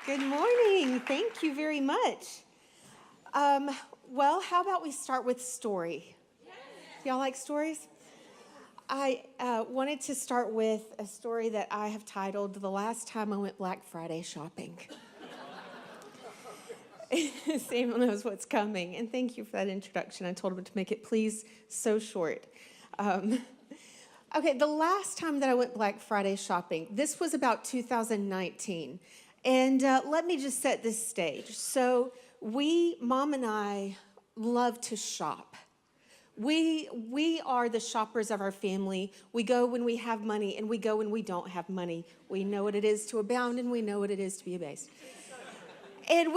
Good morning. Thank you very much. Well, how about we start with story? Y'all like stories? I wanted to start with a story that I have titled "The Last Time I Went Black Friday Shopping." Sam knows what's coming, and thank you for that introduction. I told him to make it, please, so short. Okay, the last time that I went Black Friday shopping, this was about 2019. And let me just set this stage. So Mom and I, love to shop. We are the shoppers of our family. We go when we have money, and we go when we don't have money. We know what it is to abound, and we know what it is to be abased. And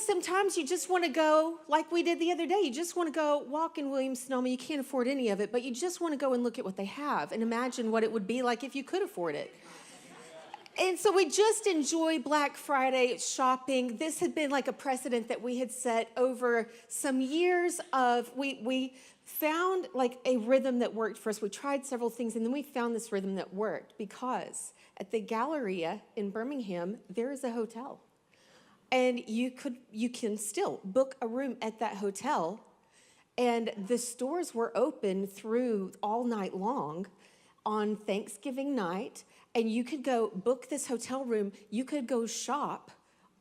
sometimes you just want to go, like we did the other day, you just want to go walk in Williams-Sonoma. You can't afford any of it, but you just want to go and look at what they have and imagine what it would be like if you could afford it. And so we just enjoy Black Friday shopping. This had been like a precedent that we had set over some years of, we found like a rhythm that worked for us. We tried several things, and then we found this rhythm that worked because at the Galleria in Birmingham, there is a hotel. And you can still book a room at that hotel, and the stores were open through all night long on Thanksgiving night. And you could go book this hotel room, you could go shop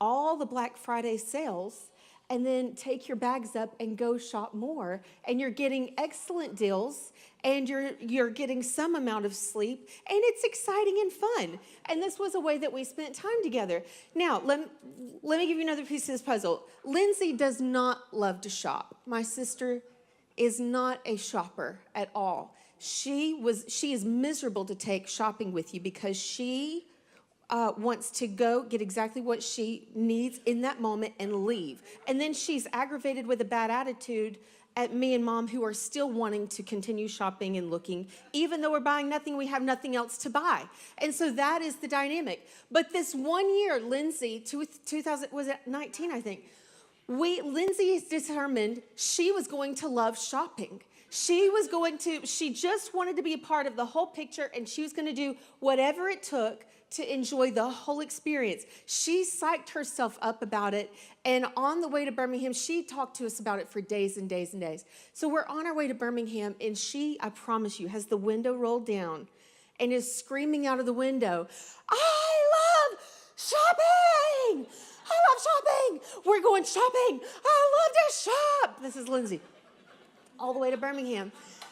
all the Black Friday sales, and then take your bags up and go shop more. And you're getting excellent deals, and you're getting some amount of sleep, and it's exciting and fun. And this was a way that we spent time together. Now, let me give you another piece of this puzzle. Lindsay does not love to shop. My sister is not a shopper at all. She is miserable to take shopping with you because she wants to go get exactly what she needs in that moment and leave. And then she's aggravated with a bad attitude at me and Mom, who are still wanting to continue shopping and looking. Even though we're buying nothing, we have nothing else to buy. And so that is the dynamic. But this one year, Lindsay, 2019, I think, Lindsay is determined she was going to love shopping. She just wanted to be a part of the whole picture, and she was going to do whatever it took to enjoy the whole experience. She psyched herself up about it, and on the way to Birmingham, she talked to us about it for days and days and days. So we're on our way to Birmingham, and she, I promise you, has the window rolled down and is screaming out of the window, "I love shopping! I love shopping! We're going shopping! I love to shop!" This is Lindsay. All the way to Birmingham.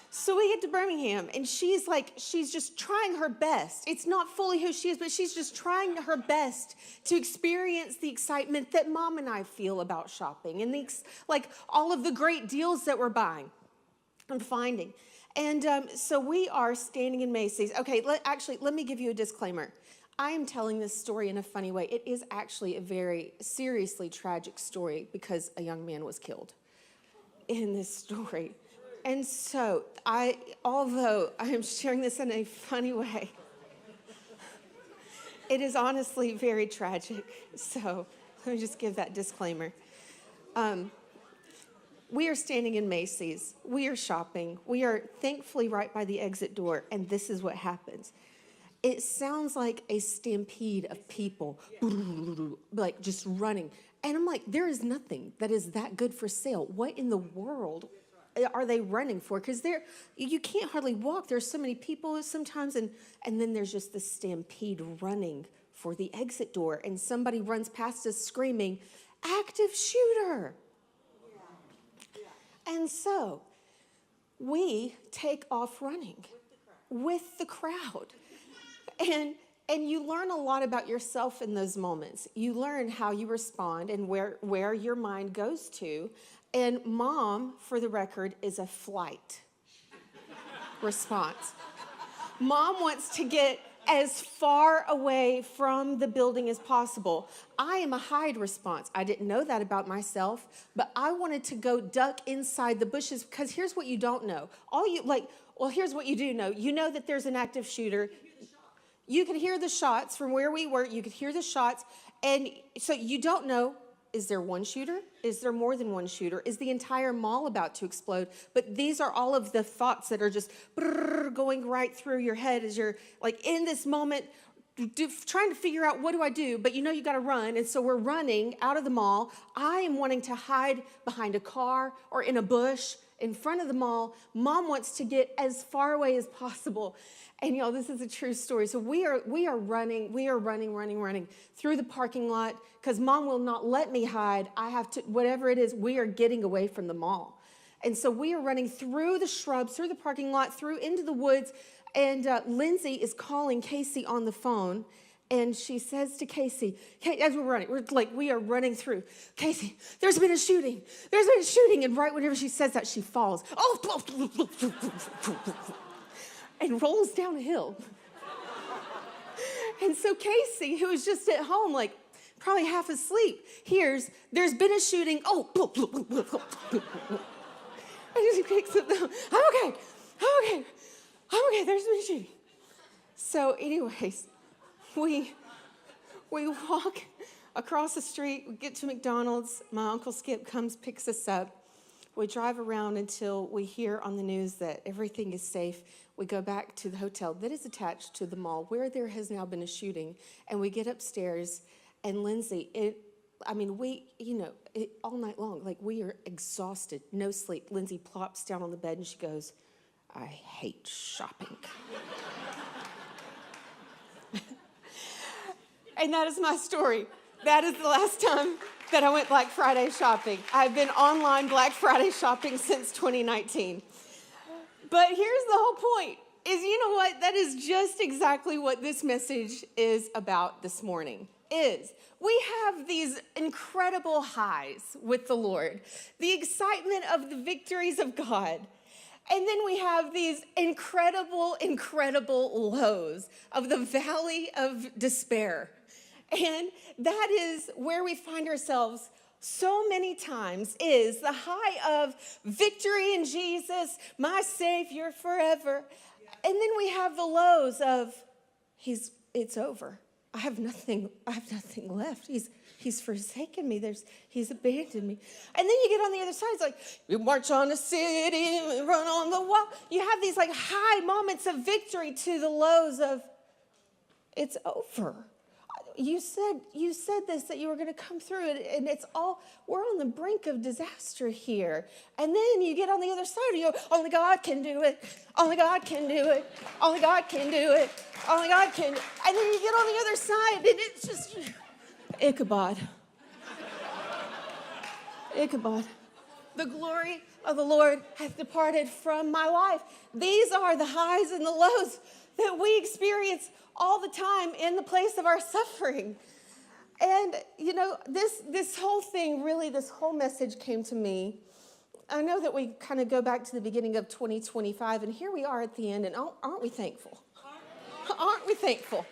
So we get to Birmingham, and she's just trying her best. It's not fully who she is, but she's just trying her best to experience the excitement that Mom and I feel about shopping, and all of the great deals that we're buying and finding. And so we are standing in Macy's. Okay, let me give you a disclaimer. I am telling this story in a funny way. It is actually a very seriously tragic story because a young man was killed in this story. And so although I am sharing this in a funny way, it is honestly very tragic. So let me just give that disclaimer. We are standing in Macy's. We are shopping. We are thankfully right by the exit door, and this is what happens. It sounds like a stampede of people, like just running. And I'm like, there is nothing that is that good for sale. What in the world are they running for? Because you can't hardly walk. There's so many people sometimes, and then there's just this stampede running for the exit door, and somebody runs past us screaming, "Active shooter!" And so we take off running with the crowd. And you learn a lot about yourself in those moments. You learn how you respond and where your mind goes to. And Mom, for the record, is a flight response. Mom wants to get as far away from the building as possible. I am a hide response. I didn't know that about myself, but I wanted to go duck inside the bushes because here's what you don't know. Here's what you do know. You know that there's an active shooter. You could hear the shots from where we were. You could hear the shots. And so you don't know, is there one shooter? Is there more than one shooter? Is the entire mall about to explode? But these are all of the thoughts that are just going right through your head as you're like in this moment trying to figure out what do I do, but you got to run. And so we're running out of the mall. I am wanting to hide behind a car or in a bush in front of the mall. Mom wants to get as far away as possible. And this is a true story. So we are running through the parking lot because Mom will not let me hide. I have to, whatever it is, we are getting away from the mall. And so we are running through the shrubs, through the parking lot, through into the woods. And Lindsay is calling Casey on the phone. And she says to Casey, as we're running, we are running through. Casey, there's been a shooting. There's been a shooting. And right whenever she says that, she falls. Oh, and rolls down a hill. And so Casey, who was just at home, probably half asleep, hears, there's been a shooting. Oh, and she picks up I'm okay, there's been a shooting. So anyways, we walk across the street, we get to McDonald's, my Uncle Skip comes, picks us up. We drive around until we hear on the news that everything is safe. We go back to the hotel that is attached to the mall where there has now been a shooting. And we get upstairs, and Lindsay, all night long, we are exhausted, no sleep. Lindsay plops down on the bed and she goes, I hate shopping. And that is my story. That is the last time that I went Black Friday shopping. I've been online Black Friday shopping since 2019. But here's the whole point, is what? That is just exactly what this message is about this morning, is we have these incredible highs with the Lord, the excitement of the victories of God. And then we have these incredible, incredible lows of the valley of despair. And that is where we find ourselves so many times, is the high of victory in Jesus, my Savior forever. And then we have the lows of it's over. I have nothing left. He's forsaken me. He's abandoned me. And then you get on the other side, it's like, we march on the city, we run on the wall. You have these high moments of victory to the lows of, it's over. You said this, that you were going to come through it, and we're on the brink of disaster here. And then you get on the other side and you go, only God can do it. Only God can do it. Only God can do it. Only God can. And then you get on the other side and it's just Ichabod. Ichabod. The glory of the Lord hath departed from my life. These are the highs and the lows that we experience all the time in the place of our suffering. And, this whole thing, really, this whole message came to me. I know that we kind of go back to the beginning of 2025, and here we are at the end, and aren't we thankful? Aren't we thankful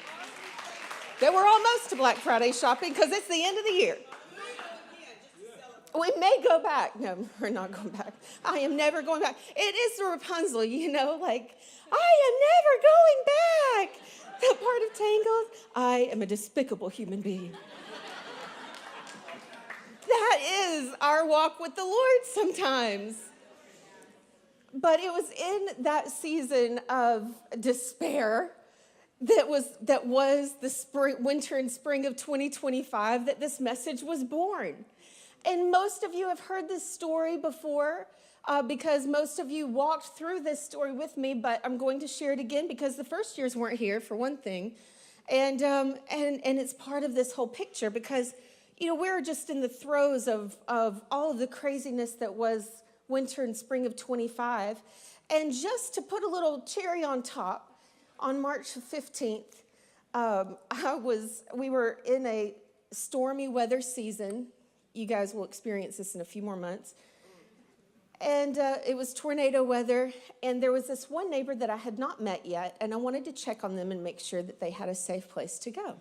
that we're almost to Black Friday shopping because it's the end of the year? We may go back. No, we're not going back. I am never going back. It is the Rapunzel, I am never going back. That part of Tangled, I am a despicable human being. That is our walk with the Lord sometimes. But it was in that season of despair that was the winter and spring of 2025 that this message was born. And most of you have heard this story before because most of you walked through this story with me, but I'm going to share it again because the first years weren't here, for one thing. And it's part of this whole picture because, we're just in the throes of all of the craziness that was winter and spring of 25. And just to put a little cherry on top, on March 15th, we were in a stormy weather season. You guys will experience this in a few more months. And it was tornado weather, and there was this one neighbor that I had not met yet, and I wanted to check on them and make sure that they had a safe place to go.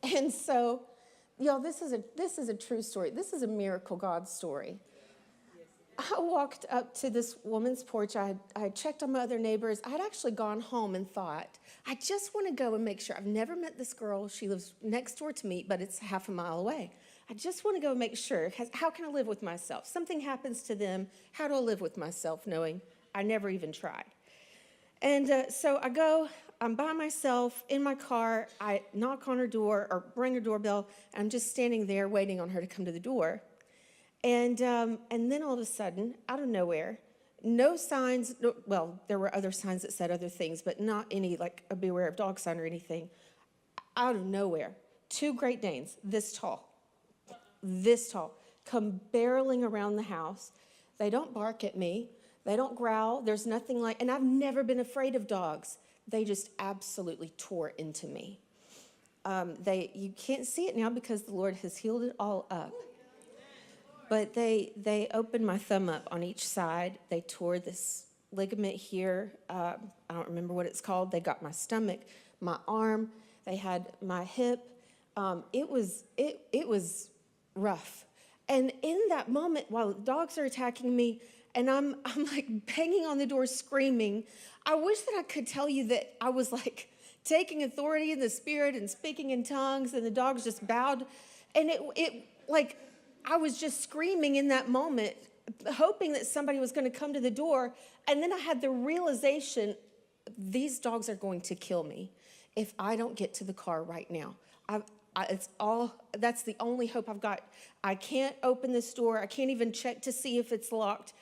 And so, this is a true story. This is a miracle God story. I walked up to this woman's porch. I checked on my other neighbors. I had actually gone home and thought, I just want to go and make sure. I've never met this girl. She lives next door to me, but it's half a mile away. I just want to go make sure. How can I live with myself? Something happens to them. How do I live with myself knowing I never even tried? And so I go, I'm by myself in my car. I knock on her door or ring her doorbell. And I'm just standing there waiting on her to come to the door. And then all of a sudden, out of nowhere, no signs. Well, there were other signs that said other things, but not any like a beware of dog sign or anything. Out of nowhere, 2 Great Danes, this tall, come barreling around the house. They don't bark at me. They don't growl. There's nothing like, and I've never been afraid of dogs. They just absolutely tore into me. You can't see it now because the Lord has healed it all up. But they opened my thumb up on each side. They tore this ligament here. I don't remember what it's called. They got my stomach, my arm. They had my hip. It was rough. And in that moment, while the dogs are attacking me, and I'm like banging on the door screaming, I wish that I could tell you that I was like taking authority in the spirit and speaking in tongues, and the dogs just bowed. And it like I was just screaming in that moment, hoping that somebody was going to come to the door. And then I had the realization, these dogs are going to kill me if I don't get to the car right now. That's the only hope I've got. I can't open this door. I can't even check to see if it's locked.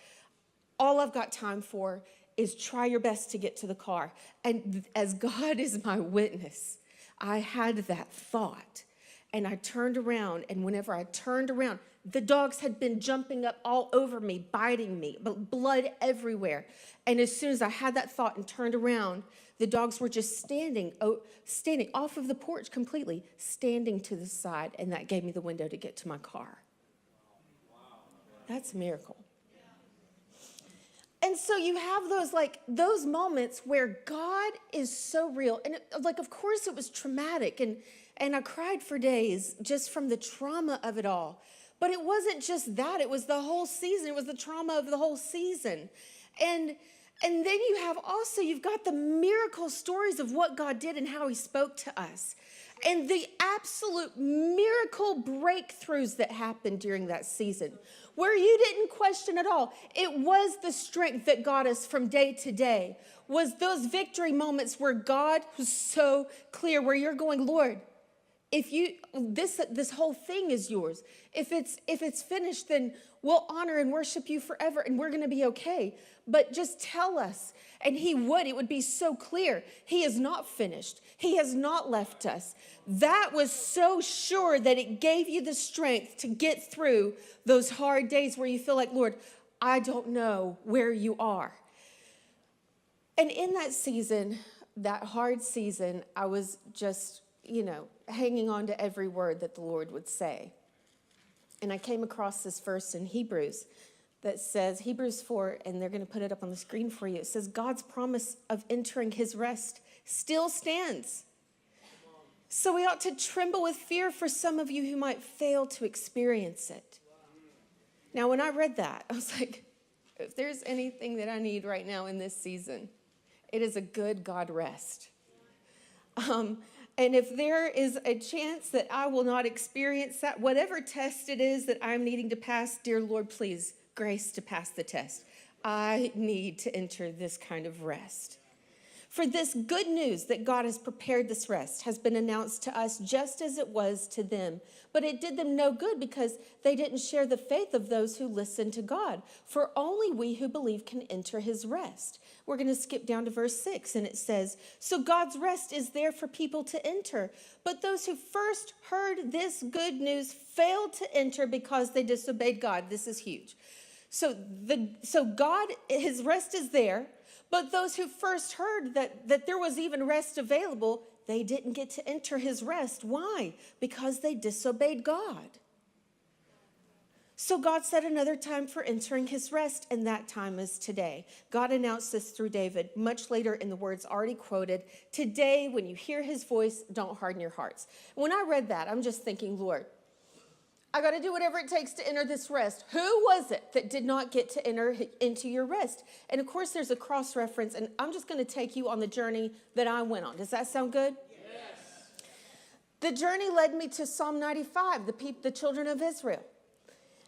All I've got time for is try your best to get to the car. And as God is my witness, I had that thought. And I turned around, and whenever I turned around, the dogs had been jumping up all over me, biting me, blood everywhere. And as soon as I had that thought and turned around, the dogs were just standing off of the porch completely, standing to the side, and that gave me the window to get to my car. That's a miracle. And so you have those moments where God is so real. And of course it was traumatic, and I cried for days just from the trauma of it all. But it wasn't just that, it was the whole season. It was the trauma of the whole season. And then you've got the miracle stories of what God did and how he spoke to us. And the absolute miracle breakthroughs that happened during that season, where you didn't question at all. It was the strength that got us from day to day, was those victory moments where God was so clear, where you're going, Lord, if this whole thing is yours. If it's finished, then we'll honor and worship you forever, and we're going to be okay. But just tell us. And it would be so clear. He is not finished. He has not left us. That was so sure that it gave you the strength to get through those hard days where you feel like, Lord, I don't know where you are. And in that season, that hard season, I was just, hanging on to every word that the Lord would say. And I came across this verse in Hebrews that says, Hebrews 4, and they're going to put it up on the screen for you. It says, God's promise of entering his rest still stands. So we ought to tremble with fear for some of you who might fail to experience it. Now, when I read that, I was like, if there's anything that I need right now in this season, it is a good God rest. And if there is a chance that I will not experience that, whatever test it is that I'm needing to pass, dear Lord, please, grace to pass the test. I need to enter this kind of rest. For this good news that God has prepared this rest has been announced to us just as it was to them. But it did them no good because they didn't share the faith of those who listen to God. For only we who believe can enter his rest. We're going to skip down to verse 6, and it says, so God's rest is there for people to enter. But those who first heard this good news failed to enter because they disobeyed God. This is huge. So God, his rest is there. But those who first heard that there was even rest available, they didn't get to enter his rest. Why? Because they disobeyed God. So God set another time for entering his rest, and that time is today. God announced this through David much later in the words already quoted. Today, when you hear his voice, don't harden your hearts. When I read that, I'm just thinking, Lord, I got to do whatever it takes to enter this rest. Who was it that did not get to enter into your rest? And of course, there's a cross reference, and I'm just going to take you on the journey that I went on. Does that sound good? Yes. The journey led me to Psalm 95, the children of Israel.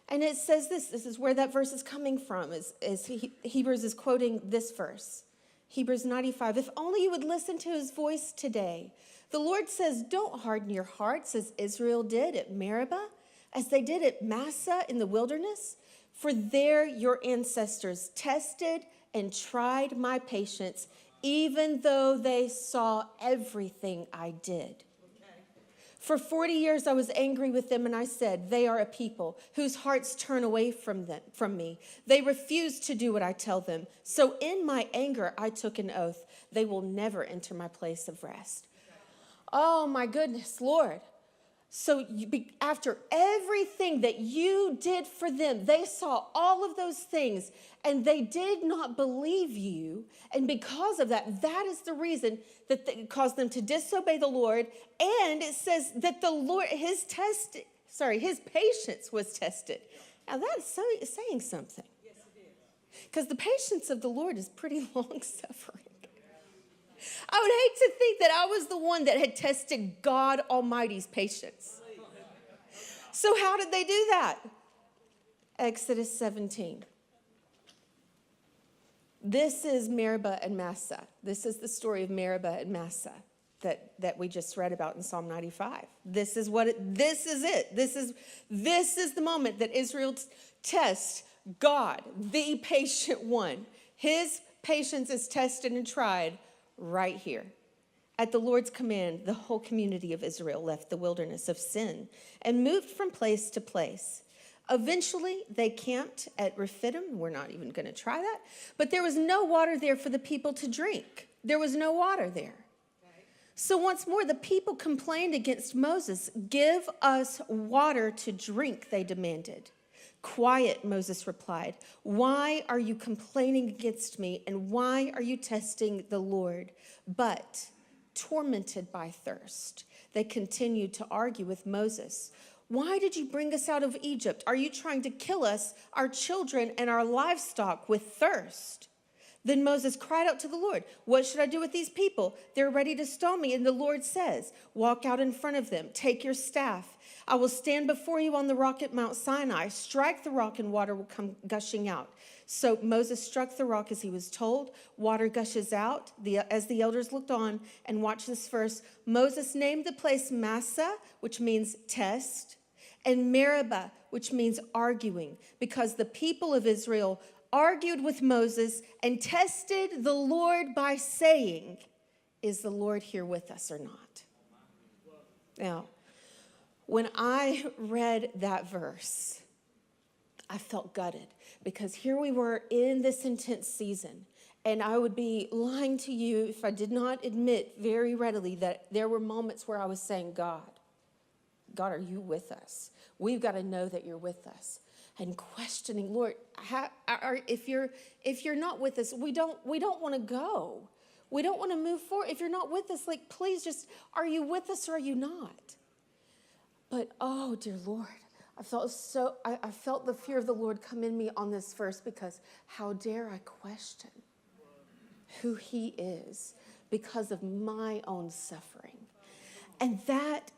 And it says this is where that verse is coming from, is Hebrews is quoting this verse. Hebrews 95, if only you would listen to his voice today. The Lord says, don't harden your hearts as Israel did at Meribah, as they did at Massah in the wilderness. For there your ancestors tested and tried my patience, even though they saw everything I did. For 40 years I was angry with them, and I said, they are a people whose hearts turn away from me. They refuse to do what I tell them. So in my anger I took an oath. They will never enter my place of rest. Oh my goodness, Lord. So after everything that you did for them, they saw all of those things and they did not believe you. And because of that, that is the reason that it caused them to disobey the Lord. And it says that the Lord, his patience was tested. Now that's saying something. Because the patience of the Lord is pretty long suffering. I would hate to think that I was the one that had tested God Almighty's patience. So how did they do that? Exodus 17. This is Meribah and Massah. This is the story of Meribah and Massah that we just read about in Psalm 95. This is it. This is the moment that Israel tests God, the patient one. His patience is tested and tried right here. At the Lord's command, the whole community of Israel left the wilderness of sin and moved from place to place. Eventually, they camped at Reframing. We're not even going to try that. But there was no water there for the people to drink. There was no water there. So once more, the people complained against Moses. Give us water to drink, they demanded. Quiet, Moses replied. Why are you complaining against me, and why are you testing the Lord? But, tormented by thirst, they continued to argue with Moses. Why did you bring us out of Egypt? Are you trying to kill us, our children, and our livestock with thirst? Then Moses cried out to the Lord, what should I do with these people? They're ready to stone me. And the Lord says, walk out in front of them, take your staff. I will stand before you on the rock at Mount Sinai. Strike the rock and water will come gushing out. So Moses struck the rock as he was told. Water gushes out. As the elders looked on and watched this verse, Moses named the place Massah, which means test, and Meribah, which means arguing, because the people of Israel argued with Moses and tested the Lord by saying, is the Lord here with us or not? Now, when I read that verse, I felt gutted because here we were in this intense season, and I would be lying to you if I did not admit very readily that there were moments where I was saying, God, are you with us? We've got to know that you're with us. And questioning, Lord, if you're not with us, we don't want to go. We don't want to move forward. If you're not with us, like, please just, are you with us or are you not? But, oh, dear Lord, I felt the fear of the Lord come in me on this verse because how dare I question who he is because of my own suffering. And that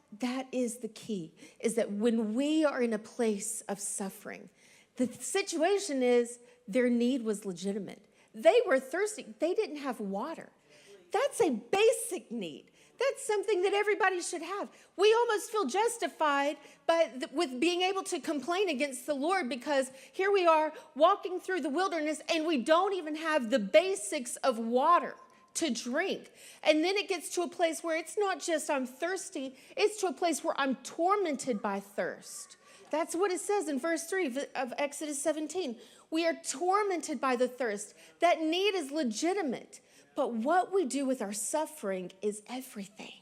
is the key, is that when we are in a place of suffering, the situation is their need was legitimate. They were thirsty. They didn't have water. That's a basic need. That's something that everybody should have. We almost feel justified with being able to complain against the Lord because here we are walking through the wilderness and we don't even have the basics of water to drink. And then it gets to a place where it's not just I'm thirsty, it's to a place where I'm tormented by thirst. That's what it says in verse 3 of Exodus 17. We are tormented by the thirst. That need is legitimate. But what we do with our suffering is everything.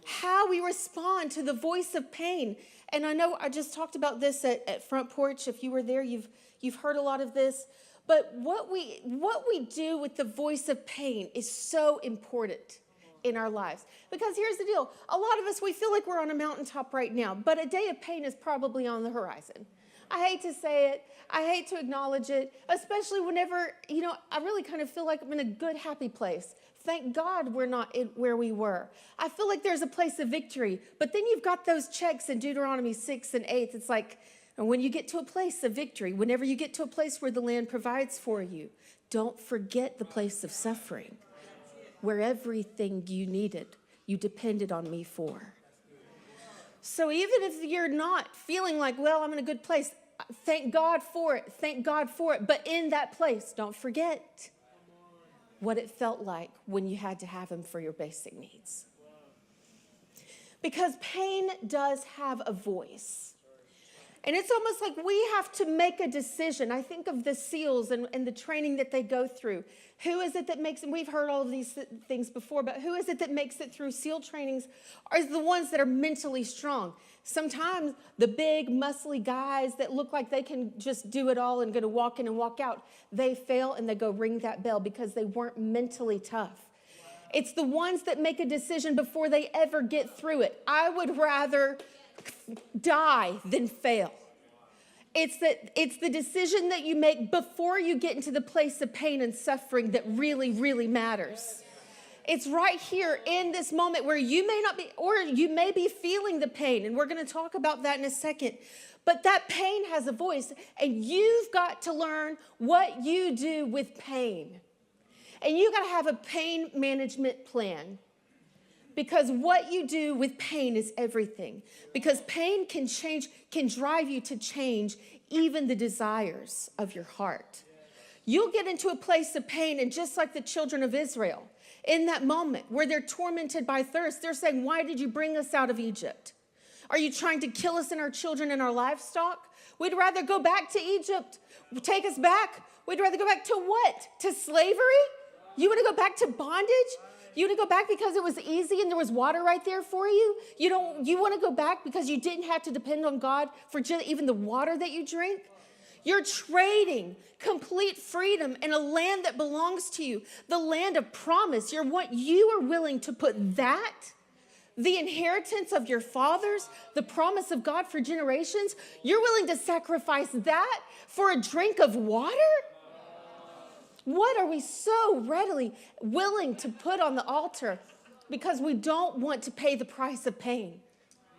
How we respond to the voice of pain. And I know I just talked about this at Front Porch. If you were there, you've heard a lot of this. But what we do with the voice of pain is so important in our lives. Because here's the deal. A lot of us, we feel like we're on a mountaintop right now, but a day of pain is probably on the horizon. I hate to say it. I hate to acknowledge it, especially whenever, I really kind of feel like I'm in a good, happy place. Thank God we're not where we were. I feel like there's a place of victory, but then you've got those checks in Deuteronomy 6 and 8. It's like, and when you get to a place of victory, whenever you get to a place where the land provides for you, don't forget the place of suffering where everything you needed, you depended on me for. So even if you're not feeling like, well, I'm in a good place, thank God for it. Thank God for it. But in that place, don't forget what it felt like when you had to have him for your basic needs. Because pain does have a voice. And it's almost like we have to make a decision. I think of the SEALs and the training that they go through. Who is it that makes, and we've heard all of these things before, but who is it that makes it through SEAL trainings are the ones that are mentally strong. Sometimes the big, muscly guys that look like they can just do it all and going to walk in and walk out, they fail and they go ring that bell because they weren't mentally tough. It's the ones that make a decision before they ever get through it. I would rather die than fail. It's the decision that you make before you get into the place of pain and suffering that really, really matters. It's right here in this moment where you may not be, or you may be feeling the pain, and we're going to talk about that in a second. But that pain has a voice, and you've got to learn what you do with pain. And you got to have a pain management plan. Because what you do with pain is everything. Because pain can drive you to change even the desires of your heart. You'll get into a place of pain, and just like the children of Israel, in that moment where they're tormented by thirst, they're saying, why did you bring us out of Egypt? Are you trying to kill us and our children and our livestock? We'd rather go back to Egypt. Take us back. We'd rather go back to what? To slavery? You want to go back to bondage? You want to go back because it was easy and there was water right there for you? You want to go back because you didn't have to depend on God for even the water that you drink? You're trading complete freedom in a land that belongs to you, the land of promise. You are willing to put that, the inheritance of your fathers, the promise of God for generations, you're willing to sacrifice that for a drink of water? What are we so readily willing to put on the altar because we don't want to pay the price of pain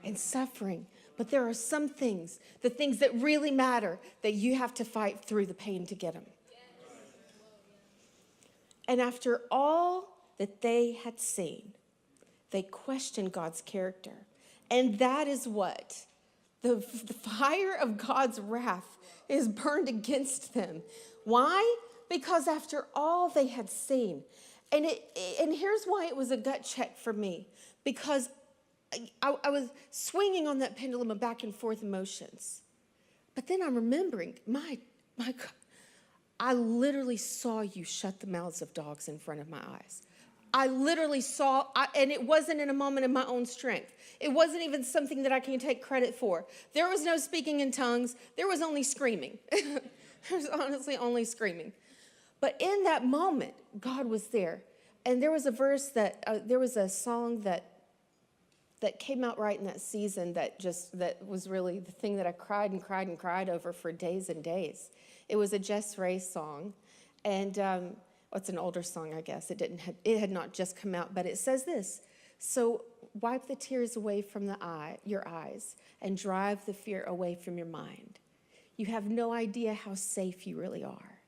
and suffering? But there are some things, the things that really matter, that you have to fight through the pain to get them. And after all that they had seen, they questioned God's character. And that is what the fire of God's wrath is burned against them. Why? Because after all they had seen, and here's why it was a gut check for me, because I was swinging on that pendulum of back and forth emotions. But then I'm remembering, my God, I literally saw you shut the mouths of dogs in front of my eyes. I literally saw, and it wasn't in a moment of my own strength. It wasn't even something that I can take credit for. There was no speaking in tongues. There was only screaming. There was honestly only screaming. But in that moment, God was there. And there was a verse there was a song that came out right in that season that was really the thing that I cried and cried and cried over for days and days. It was a Jess Ray song. And it's an older song, I guess. It had not just come out, but it says this: so wipe the tears away from your eyes and drive the fear away from your mind. You have no idea how safe you really are.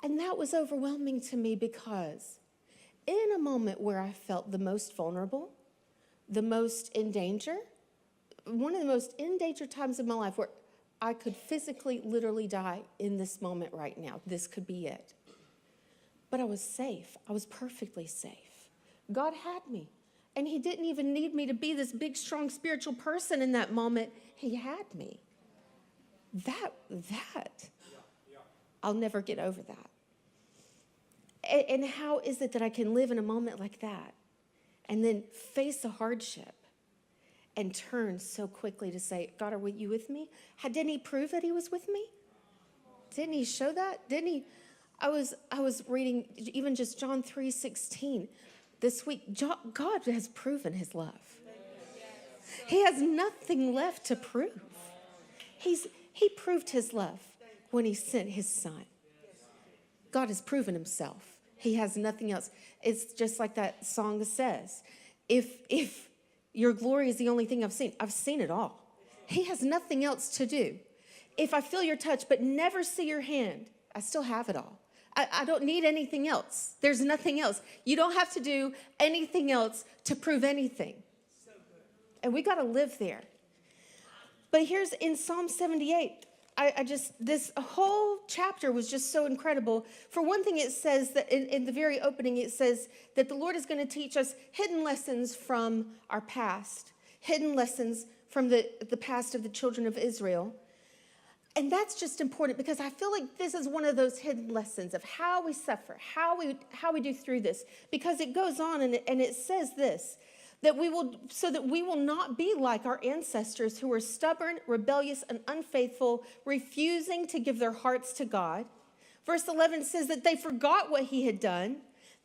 And that was overwhelming to me because in a moment where I felt the most vulnerable, the most in danger, one of the most in danger times of my life where I could physically, literally die in this moment right now. This could be it. But I was safe. I was perfectly safe. God had me. And he didn't even need me to be this big, strong, spiritual person in that moment. He had me. I'll never get over that. And how is it that I can live in a moment like that and then face a hardship and turn so quickly to say, God, are you with me? Didn't he prove that he was with me? Didn't he show that? Didn't he? I was reading even just John 3:16 this week. God has proven his love. He has nothing left to prove. He proved his love when he sent his son. God has proven himself. He has nothing else. It's just like that song says, if your glory is the only thing I've seen it all. He has nothing else to do. If I feel your touch but never see your hand, I still have it all. I don't need anything else. There's nothing else. You don't have to do anything else to prove anything. And we got to live there. But here's in Psalm 78, this whole chapter was just so incredible. For one thing, it says that in the very opening, it says that the Lord is going to teach us hidden lessons from our past, hidden lessons from the past of the children of Israel. And that's just important because I feel like this is one of those hidden lessons of how we suffer, how we do through this. Because it goes on and it says this, that we will not be like our ancestors who were stubborn, rebellious, and unfaithful, refusing to give their hearts to God. Verse 11 says that they forgot what he had done,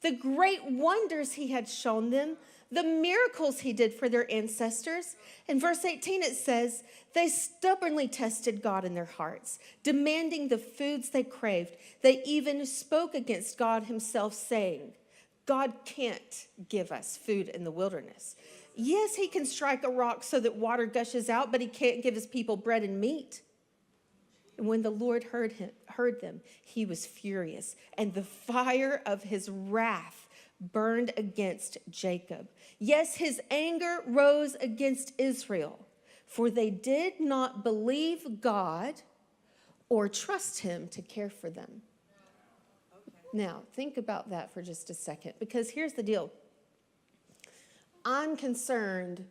the great wonders he had shown them, the miracles he did for their ancestors. In verse 18, it says, they stubbornly tested God in their hearts, demanding the foods they craved. They even spoke against God himself, saying, God can't give us food in the wilderness. Yes, he can strike a rock so that water gushes out, but he can't give his people bread and meat. And when the Lord heard them, he was furious, and the fire of his wrath burned against Jacob. Yes, his anger rose against Israel, for they did not believe God or trust him to care for them. Now, think about that for just a second, because here's the deal. I'm concerned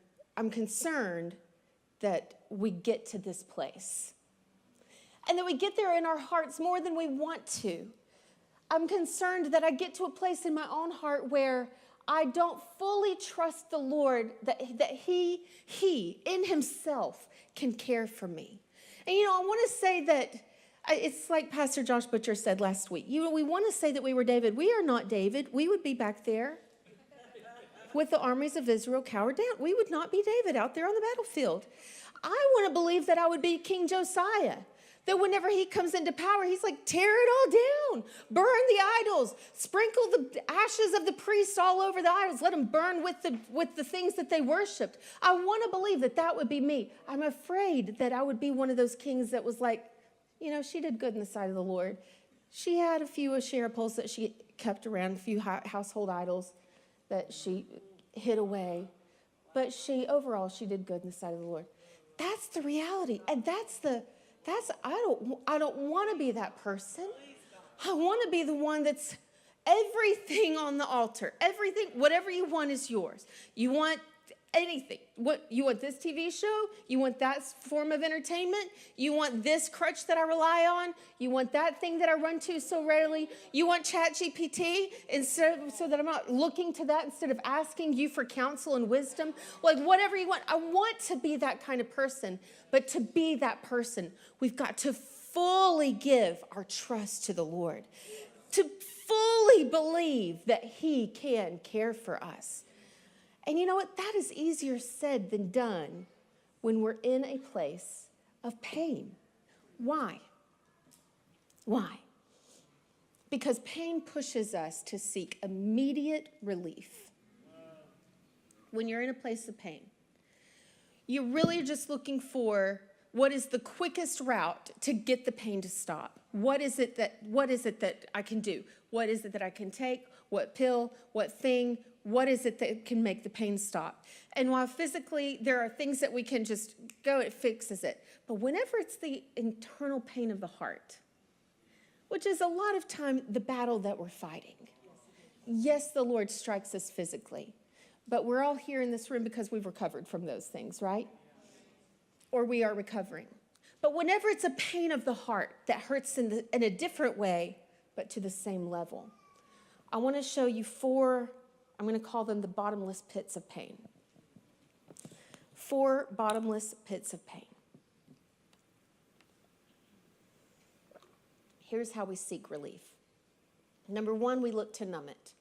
that we get to this place, and that we get there in our hearts more than we want to. I'm concerned that I get to a place in my own heart where I don't fully trust the Lord that he in himself can care for me. And I want to say that it's like Pastor Josh Butcher said last week. We want to say that we were David. We are not David. We would be back there with the armies of Israel cowered down. We would not be David out there on the battlefield. I want to believe that I would be King Josiah. That whenever he comes into power, he's like, tear it all down, burn the idols, sprinkle the ashes of the priests all over the idols, let them burn with the things that they worshiped. I want to believe that would be me. I'm afraid that I would be one of those kings that was like, she did good in the sight of the Lord. She had a few Asherah poles that she kept around, a few household idols that she hid away. But overall, she did good in the sight of the Lord. That's the reality. And I don't want to be that person. I want to be the one that's everything on the altar. Everything, whatever you want is yours. You want anything. What you want this TV show? You want that form of entertainment? You want this crutch that I rely on? You want that thing that I run to so rarely? You want ChatGPT so that I'm not looking to that instead of asking you for counsel and wisdom? Like whatever you want. I want to be that kind of person. But to be that person, we've got to fully give our trust to the Lord. To fully believe that he can care for us. And you know what? That is easier said than done when we're in a place of pain. Why? Why? Because pain pushes us to seek immediate relief. When you're in a place of pain, you're really just looking for what is the quickest route to get the pain to stop. What is it that I can do? What is it that I can take? What pill? What thing? What is it that can make the pain stop? And while physically there are things that we can just go, it fixes it. But whenever it's the internal pain of the heart, which is a lot of time the battle that we're fighting. Yes, the Lord strikes us physically, but we're all here in this room because we've recovered from those things, right? Or we are recovering. But whenever it's a pain of the heart that hurts in a different way, but to the same level, I want to show you 4, I'm going to call them the bottomless pits of pain. 4 bottomless pits of pain. Here's how we seek relief. Number 1, we look to numb it.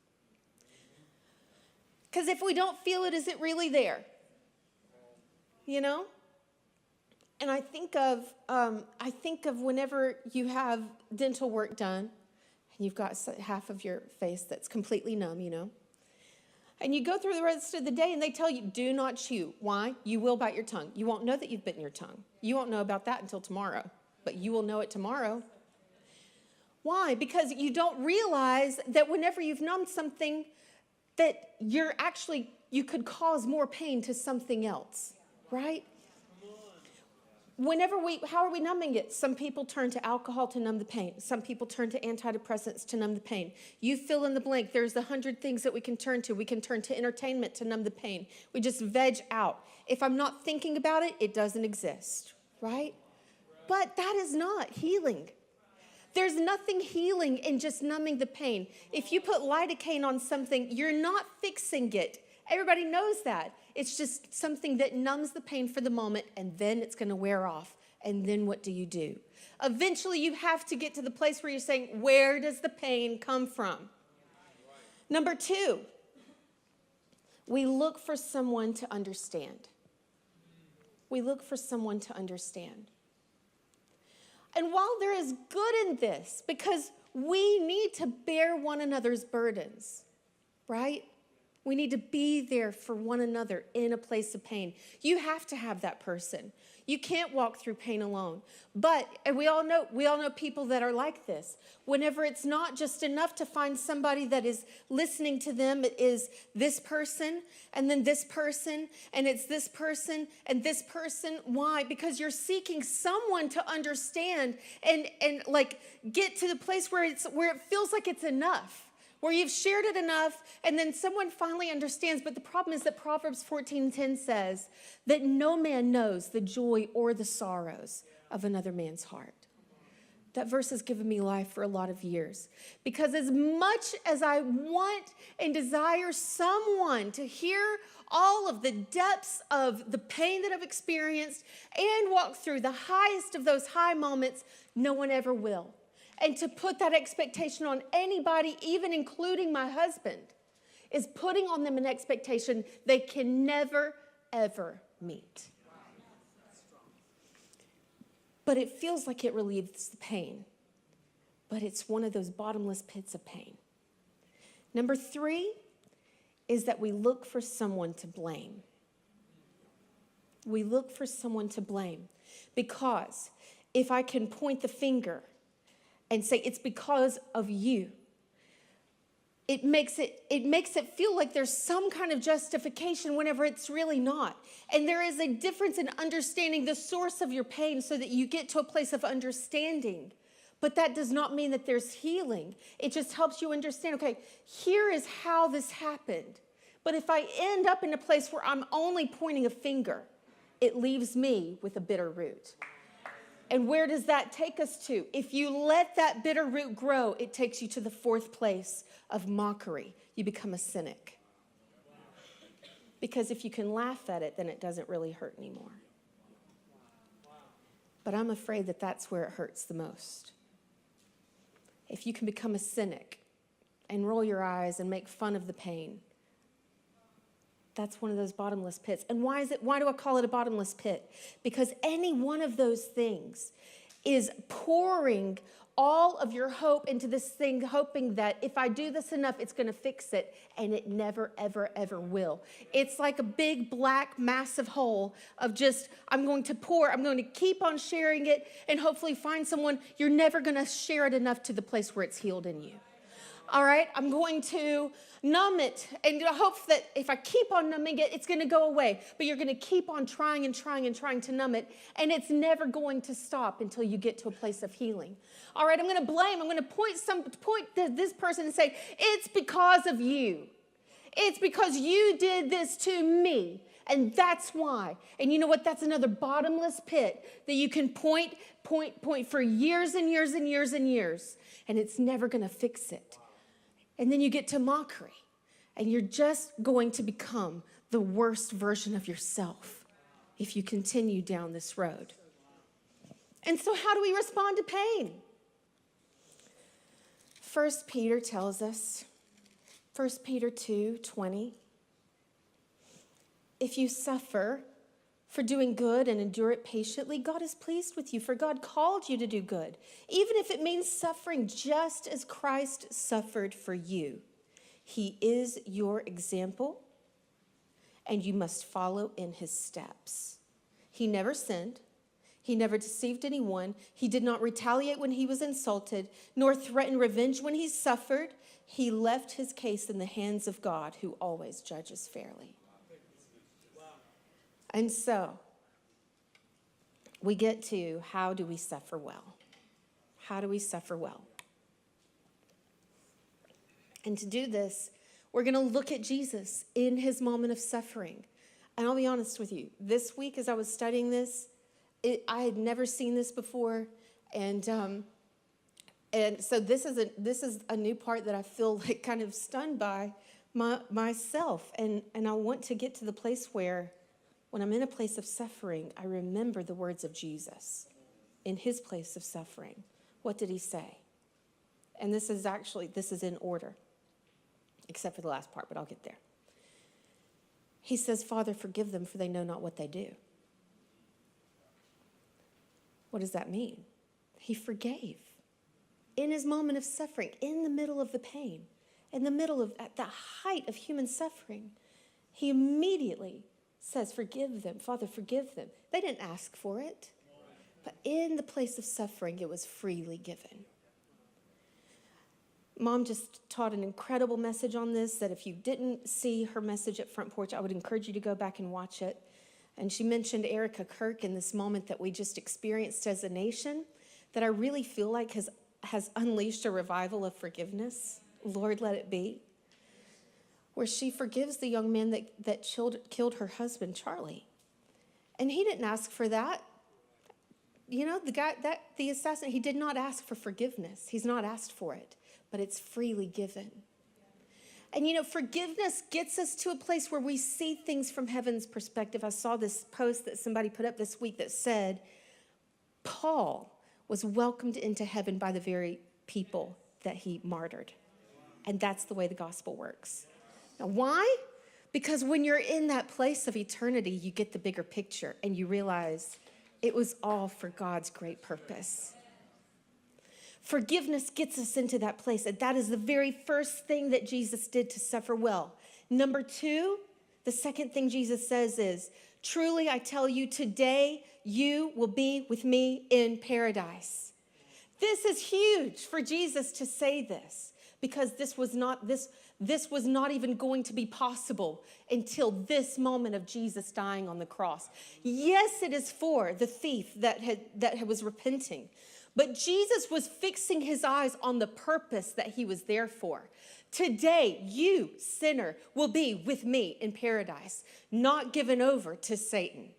Because if we don't feel it, is it really there? And I think of whenever you have dental work done, and you've got half of your face that's completely numb, And you go through the rest of the day and they tell you, do not chew. Why? You will bite your tongue. You won't know that you've bitten your tongue. You won't know about that until tomorrow, but you will know it tomorrow. Why? Because you don't realize that whenever you've numbed something, that you could cause more pain to something else, right? How are we numbing it? Some people turn to alcohol to numb the pain. Some people turn to antidepressants to numb the pain. You fill in the blank. There's 100 things that we can turn to. We can turn to entertainment to numb the pain. We just veg out. If I'm not thinking about it, it doesn't exist, right? But that is not healing. There's nothing healing in just numbing the pain. If you put lidocaine on something, you're not fixing it. Everybody knows that. It's just something that numbs the pain for the moment, and then it's going to wear off. And then what do? Eventually, you have to get to the place where you're saying, where does the pain come from? Number 2, we look for someone to understand. We look for someone to understand. And while there is good in this, because we need to bear one another's burdens, right? We need to be there for one another in a place of pain. You have to have that person. You can't walk through pain alone. And we all know people that are like this. Whenever it's not just enough to find somebody that is listening to them, it is this person, and then this person, and it's this person, and this person. Why? Because you're seeking someone to understand and like get to the place where it feels like it's enough. Where you've shared it enough, and then someone finally understands. But the problem is that Proverbs 14:10 says that no man knows the joy or the sorrows of another man's heart. That verse has given me life for a lot of years. Because as much as I want and desire someone to hear all of the depths of the pain that I've experienced and walk through the highest of those high moments, no one ever will. And to put that expectation on anybody, even including my husband, is putting on them an expectation they can never, ever meet. But it feels like it relieves the pain. But it's one of those bottomless pits of pain. Number 3 is that we look for someone to blame. We look for someone to blame. Because if I can point the finger and say, it's because of you, it makes it feel like there's some kind of justification whenever it's really not. And there is a difference in understanding the source of your pain so that you get to a place of understanding. But that does not mean that there's healing. It just helps you understand, okay, here is how this happened. But if I end up in a place where I'm only pointing a finger, it leaves me with a bitter root. And where does that take us to? If you let that bitter root grow, it takes you to the 4th place of mockery. You become a cynic. Because if you can laugh at it, then it doesn't really hurt anymore. But I'm afraid that that's where it hurts the most. If you can become a cynic and roll your eyes and make fun of the pain, that's one of those bottomless pits. And why do I call it a bottomless pit? Because any one of those things is pouring all of your hope into this thing, hoping that if I do this enough, it's going to fix it. And it never, ever, ever will. It's like a big, black, massive hole of just, I'm going to keep on sharing it and hopefully find someone. You're never going to share it enough to the place where it's healed in you. All right, I'm going to numb it and hope that if I keep on numbing it, it's going to go away. But you're going to keep on trying and trying and trying to numb it, and it's never going to stop until you get to a place of healing. All right, I'm going to blame. I'm going to point to this person and say, it's because of you. It's because you did this to me, and that's why. And you know what? That's another bottomless pit that you can point for years and years and years and years, and it's never going to fix it. And then you get to mockery, and you're just going to become the worst version of yourself if you continue down this road. And so how do we respond to pain? 1 Peter tells us, 1 Peter 2:20, if you suffer for doing good and endure it patiently, God is pleased with you, for God called you to do good, even if it means suffering just as Christ suffered for you. He is your example, and you must follow in his steps. He never sinned. He never deceived anyone. He did not retaliate when he was insulted, nor threaten revenge when he suffered. He left his case in the hands of God, who always judges fairly. And so, we get to, how do we suffer well? How do we suffer well? And to do this, we're going to look at Jesus in his moment of suffering. And I'll be honest with you, this week as I was studying this, I had never seen this before. And so this is a new part that I feel like kind of stunned by myself. And I want to get to the place where, when I'm in a place of suffering, I remember the words of Jesus in his place of suffering. What did he say? And this is in order, except for the last part, but I'll get there. He says, Father, forgive them, for they know not what they do. What does that mean? He forgave in his moment of suffering, in the middle of the pain, in the middle of, at the height of human suffering. He immediately says, forgive them, Father, forgive them. They didn't ask for it, but in the place of suffering, it was freely given. Mom just taught an incredible message on this, that if you didn't see her message at Front Porch, I would encourage you to go back and watch it. And she mentioned Erica Kirk in this moment that we just experienced as a nation, that I really feel like has unleashed a revival of forgiveness. Lord, let it be. Where she forgives the young man that killed her husband, Charlie. And he didn't ask for that. You know, the assassin, he did not ask for forgiveness. He's not asked for it, but it's freely given. And you know, forgiveness gets us to a place where we see things from heaven's perspective. I saw this post that somebody put up this week that said, Paul was welcomed into heaven by the very people that he martyred. And that's the way the gospel works. Now, why? Because when you're in that place of eternity, you get the bigger picture and you realize it was all for God's great purpose. Forgiveness gets us into that place, and that is the very first thing that Jesus did to suffer well. Number 2, the second thing Jesus says is, truly I tell you, today you will be with me in paradise. This is huge for Jesus to say this, because this was not even going to be possible until this moment of Jesus dying on the cross. Yes, it is for the thief that was repenting. But Jesus was fixing his eyes on the purpose that he was there for. Today, you, sinner, will be with me in paradise, not given over to Satan,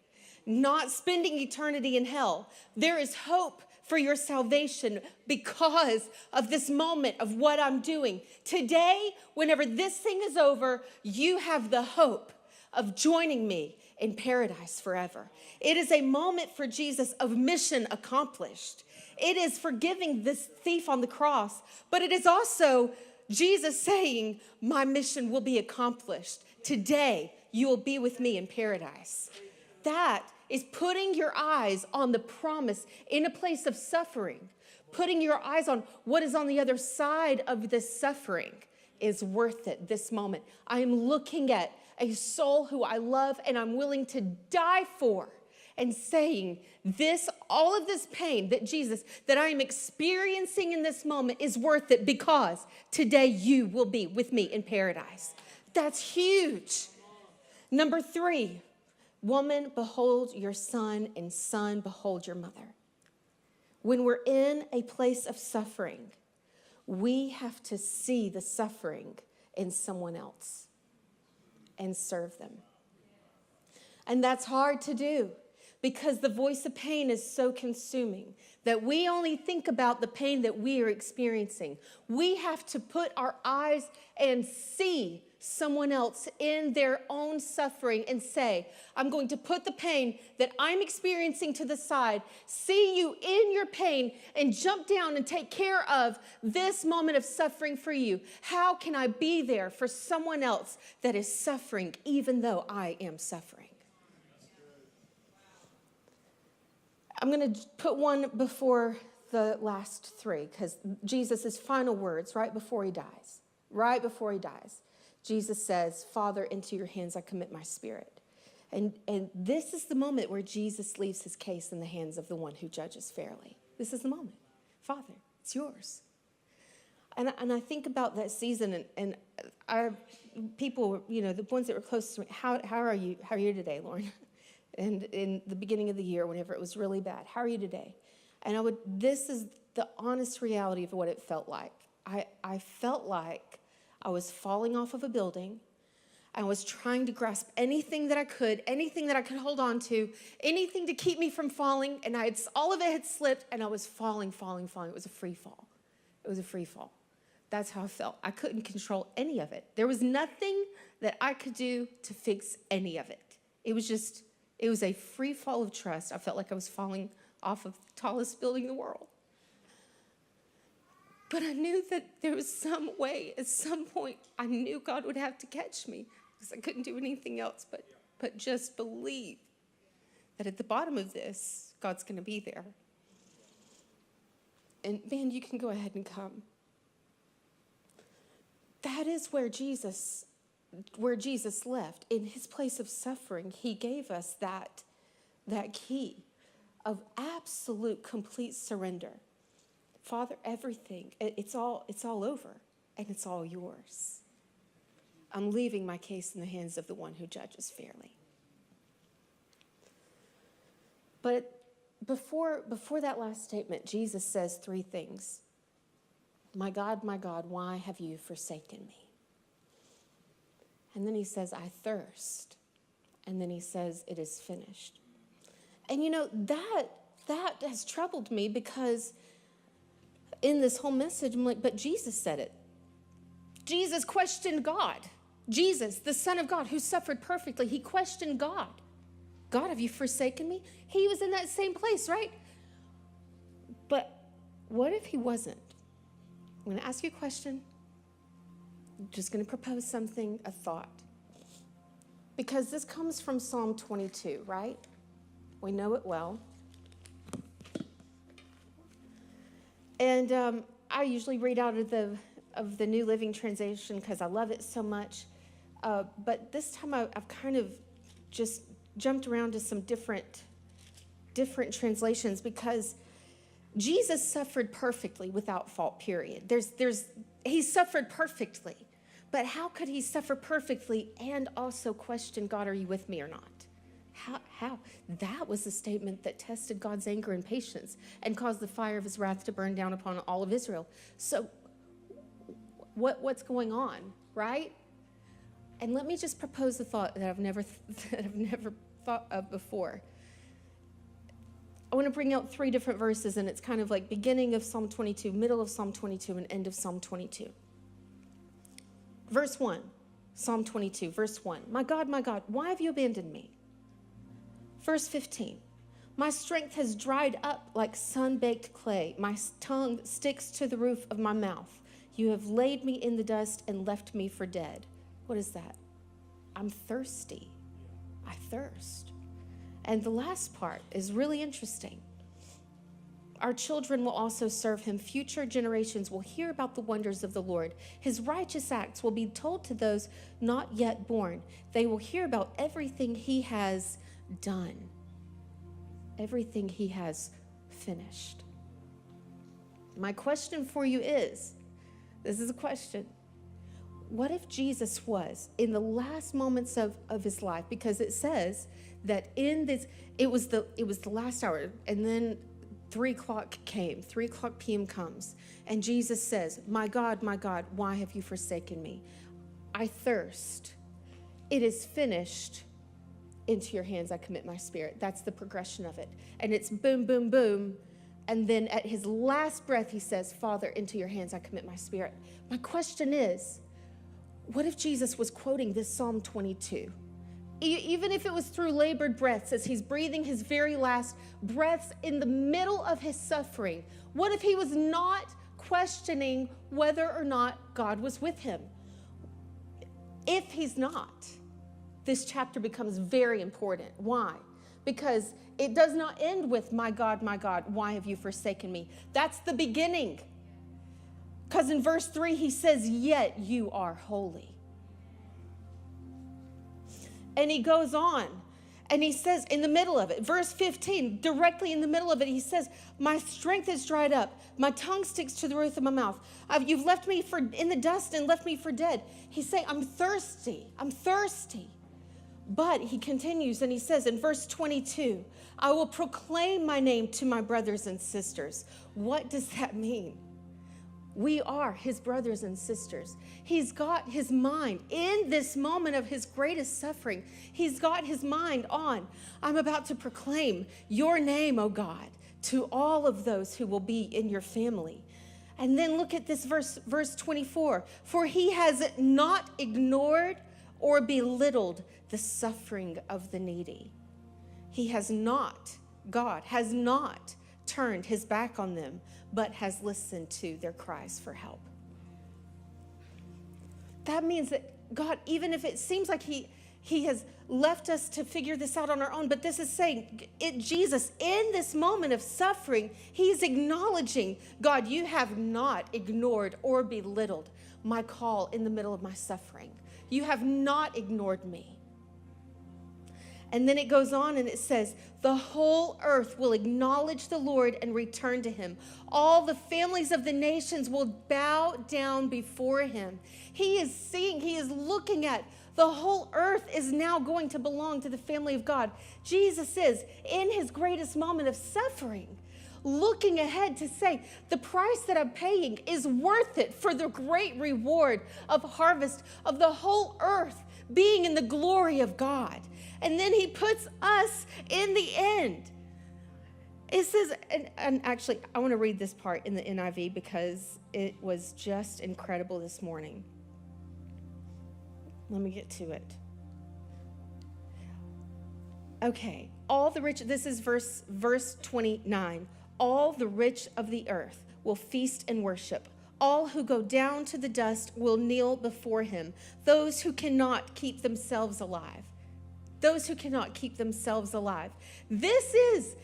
not spending eternity in hell. There is hope for your salvation because of this moment of what I'm doing. Today, whenever this thing is over, you have the hope of joining me in paradise forever. It is a moment for Jesus of mission accomplished. It is forgiving this thief on the cross, but it is also Jesus saying, my mission will be accomplished. Today, you will be with me in paradise. That is putting your eyes on the promise in a place of suffering. Putting your eyes on what is on the other side of this suffering is worth it this moment. I am looking at a soul who I love and I'm willing to die for, and saying all of this pain that I am experiencing in this moment is worth it, because today you will be with me in paradise. That's huge. Number 3, woman, behold your son, and son, behold your mother. When we're in a place of suffering, we have to see the suffering in someone else and serve them. And that's hard to do, because the voice of pain is so consuming that we only think about the pain that we are experiencing. We have to put our eyes and see someone else in their own suffering and say, I'm going to put the pain that I'm experiencing to the side, see you in your pain, and jump down and take care of this moment of suffering for you. How can I be there for someone else that is suffering even though I am suffering? I'm going to put one before the last 3, because Jesus' final words right before he dies, Jesus says, Father, into your hands I commit my spirit. And this is the moment where Jesus leaves his case in the hands of the one who judges fairly. This is the moment. Father, it's yours. And I think about that season, and our people, the ones that were close to me, how are you? How are you today, Lauren? And in the beginning of the year, whenever it was really bad, how are you today? And this is the honest reality of what it felt like. I felt like I was falling off of a building. I was trying to grasp anything that I could hold on to, anything to keep me from falling, and all of it had slipped, and I was falling. It was a free fall. That's how I felt. I couldn't control any of it. There was nothing that I could do to fix any of it. It was a free fall of trust. I felt like I was falling off of the tallest building in the world. But I knew that there was some way, at some point, I knew God would have to catch me, because I couldn't do anything else but just believe that at the bottom of this, God's going to be there. And man, you can go ahead and come. That is where Jesus left. In his place of suffering, he gave us that key of absolute, complete surrender. Father, everything, it's all over, and it's all yours. I'm leaving my case in the hands of the one who judges fairly. But before that last statement, Jesus says three things. My God, why have you forsaken me? And then he says, I thirst. And then he says, it is finished. And that has troubled me, because in this whole message, I'm like, but Jesus said it. Jesus questioned God. Jesus, the Son of God, who suffered perfectly, he questioned God. God, have you forsaken me? He was in that same place, right? But what if he wasn't? I'm going to ask you a question. I'm just going to propose something, a thought. Because this comes from Psalm 22, right? We know it well. And I usually read out of the New Living Translation because I love it so much. But this time I've kind of just jumped around to some different translations, because Jesus suffered perfectly without fault, period. He suffered perfectly. But how could he suffer perfectly and also question God, are you with me or not? How? That was the statement that tested God's anger and patience and caused the fire of his wrath to burn down upon all of Israel. So what's going on, right? And let me just propose a thought that I've never thought of before. I want to bring out three different verses, and it's kind of like beginning of Psalm 22, middle of Psalm 22, and end of Psalm 22. Verse 1, Psalm 22, verse 1. My God, why have you abandoned me? Verse 15. My strength has dried up like sun-baked clay. My tongue sticks to the roof of my mouth. You have laid me in the dust and left me for dead. What is that? I'm thirsty. I thirst. And the last part is really interesting. Our children will also serve him. Future generations will hear about the wonders of the Lord. His righteous acts will be told to those not yet born. They will hear about everything he has done. Everything he has finished. My question for you is, this is a question. What if Jesus was in the last moments of his life? Because it says that in this, it was the last hour, and then 3 o'clock came, 3 o'clock p.m. comes, and Jesus says, my God, why have you forsaken me? I thirst. It is finished. Into your hands I commit my spirit. That's the progression of it. And it's boom, boom, boom. And then at his last breath, he says, Father, into your hands I commit my spirit. My question is, what if Jesus was quoting this Psalm 22? Even if it was through labored breaths, as he's breathing his very last breaths in the middle of his suffering, what if he was not questioning whether or not God was with him? If he's not, this chapter becomes very important. Why? Because it does not end with, my God, why have you forsaken me? That's the beginning. Because in verse 3, he says, yet you are holy. And he goes on, And he says in the middle of it, verse 15, directly in the middle of it, he says, my strength is dried up. My tongue sticks to the roof of my mouth. You've left me in the dust and left me for dead. He's saying, I'm thirsty. I'm thirsty. But he continues and he says in verse 22, I will proclaim my name to my brothers and sisters. What does that mean? We are his brothers and sisters. He's got his mind in this moment of his greatest suffering. He's got his mind on, I'm about to proclaim your name, O God, to all of those who will be in your family. And then look at this verse 24. For he has not ignored or belittled the suffering of the needy. He has not, God has not turned his back on them, but has listened to their cries for help. That means that God, even if it seems like he has left us to figure this out on our own, but this is saying, Jesus, in this moment of suffering, he's acknowledging, God, you have not ignored or belittled my call in the middle of my suffering. You have not ignored me. And then it goes on and it says, the whole earth will acknowledge the Lord and return to him. All the families of the nations will bow down before him. He is seeing, he is looking at the whole earth is now going to belong to the family of God. Jesus is in his greatest moment of suffering, looking ahead to say, the price that I'm paying is worth it for the great reward of harvest of the whole earth being in the glory of God. And then he puts us in the end. It says, and actually, I want to read this part in the NIV because it was just incredible this morning. Let me get to it. Okay, all the rich, this is verse 29. All the rich of the earth will feast and worship. All who go down to the dust will kneel before him. Those who cannot keep themselves alive. Those who cannot keep themselves alive. This is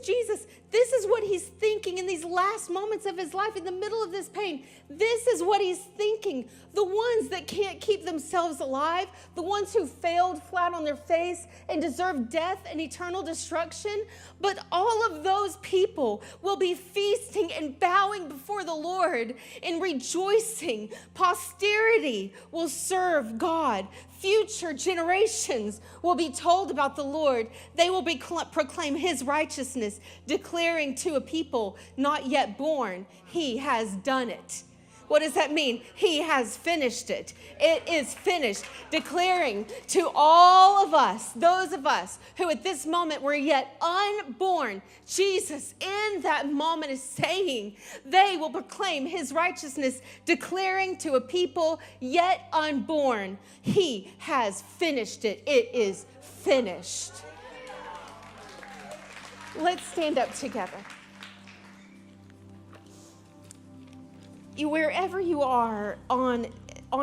Jesus. This is what he's thinking in these last moments of his life, in the middle of this pain. This is what he's thinking. The ones that can't keep themselves alive, the ones who failed flat on their face and deserve death and eternal destruction. But all of those people will be feasting and bowing before the Lord and rejoicing. Posterity will serve God. Future generations will be told about the Lord. They will proclaim his righteousness, declaring to a people not yet born, he has done it. What does that mean? He has finished it. It is finished. Declaring to all of us, those of us who at this moment were yet unborn, Jesus in that moment is saying they will proclaim his righteousness, declaring to a people yet unborn, he has finished it. It is finished. Let's stand up together. Wherever you are on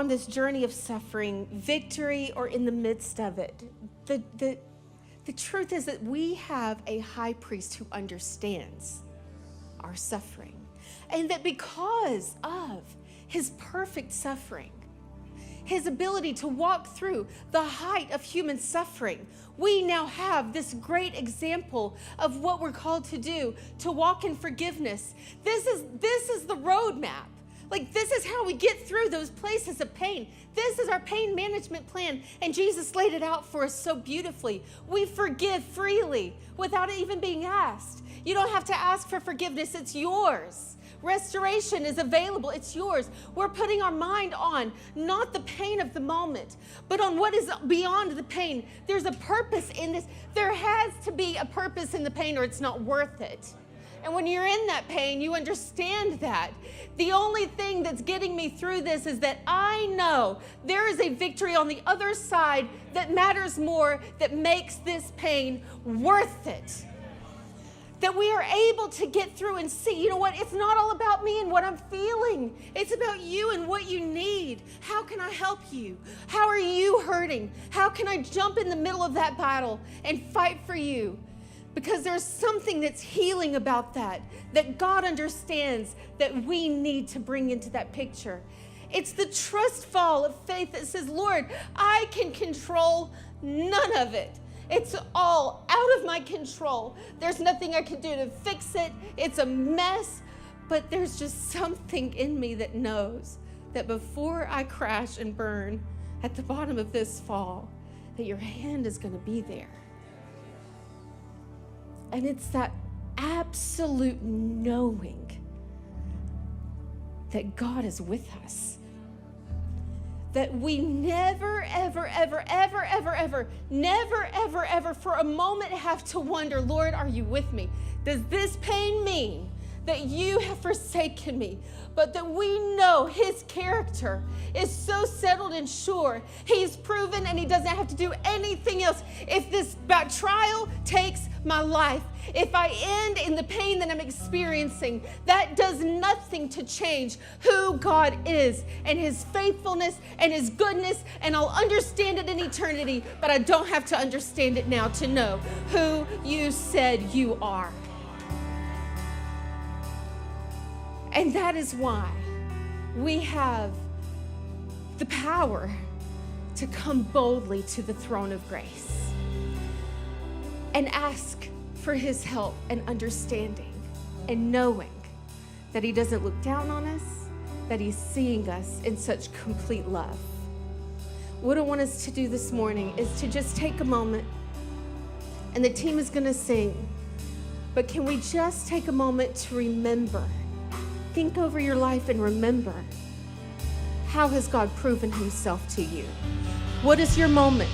this journey of suffering, victory, or in the midst of it, the truth is that we have a high priest who understands our suffering. And that because of his perfect suffering, his ability to walk through the height of human suffering, we now have this great example of what we're called to do, to walk in forgiveness. This is the roadmap. Like, this is how we get through those places of pain. This is our pain management plan, and Jesus laid it out for us so beautifully. We forgive freely without even being asked. You don't have to ask for forgiveness. It's yours. Restoration is available. It's yours. We're putting our mind on not the pain of the moment, but on what is beyond the pain. There's a purpose in this. There has to be a purpose in the pain, or it's not worth it. And when you're in that pain, you understand that. The only thing that's getting me through this is that I know there is a victory on the other side that matters more, that makes this pain worth it. That we are able to get through and see, you know what, it's not all about me and what I'm feeling. It's about you and what you need. How can I help you? How are you hurting? How can I jump in the middle of that battle and fight for you? Because there's something that's healing about that God understands that we need to bring into that picture. It's the trust fall of faith that says, Lord, I can control none of it. It's all out of my control. There's nothing I can do to fix it. It's a mess. But there's just something in me that knows that before I crash and burn at the bottom of this fall, that your hand is going to be there. And it's that absolute knowing that God is with us. That we never, ever, ever, ever, ever, ever, never, ever, ever for a moment have to wonder, Lord, are you with me? Does this pain mean that you have forsaken me? But that we know his character is so settled and sure. He's proven and he doesn't have to do anything else. If this trial takes my life, if I end in the pain that I'm experiencing, that does nothing to change who God is and his faithfulness and his goodness, and I'll understand it in eternity, but I don't have to understand it now to know who you said you are. And that is why we have the power to come boldly to the throne of grace and ask for his help and understanding and knowing that he doesn't look down on us, that he's seeing us in such complete love. What I want us to do this morning is to just take a moment, and the team is going to sing, but can we just take a moment to remember? Think over your life and remember, how has God proven himself to you? What is your moment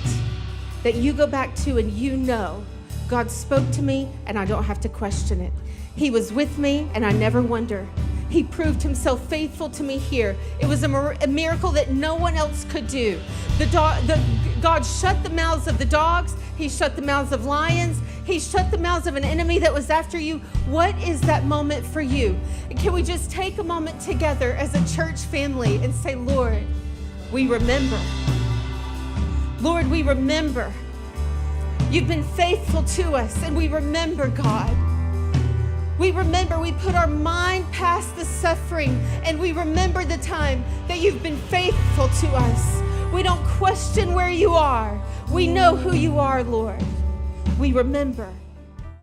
that you go back to and you know God spoke to me and I don't have to question it? He was with me and I never wonder. He proved himself faithful to me here. It was a miracle that no one else could do. God shut the mouths of the dogs. He shut the mouths of lions. He shut the mouths of an enemy that was after you. What is that moment for you? And can we just take a moment together as a church family and say, Lord, we remember. Lord, we remember. You've been faithful to us, and we remember, God. We remember, we put our mind past the suffering, and we remember the time that you've been faithful to us. We don't question where you are. We know who you are, Lord. We remember.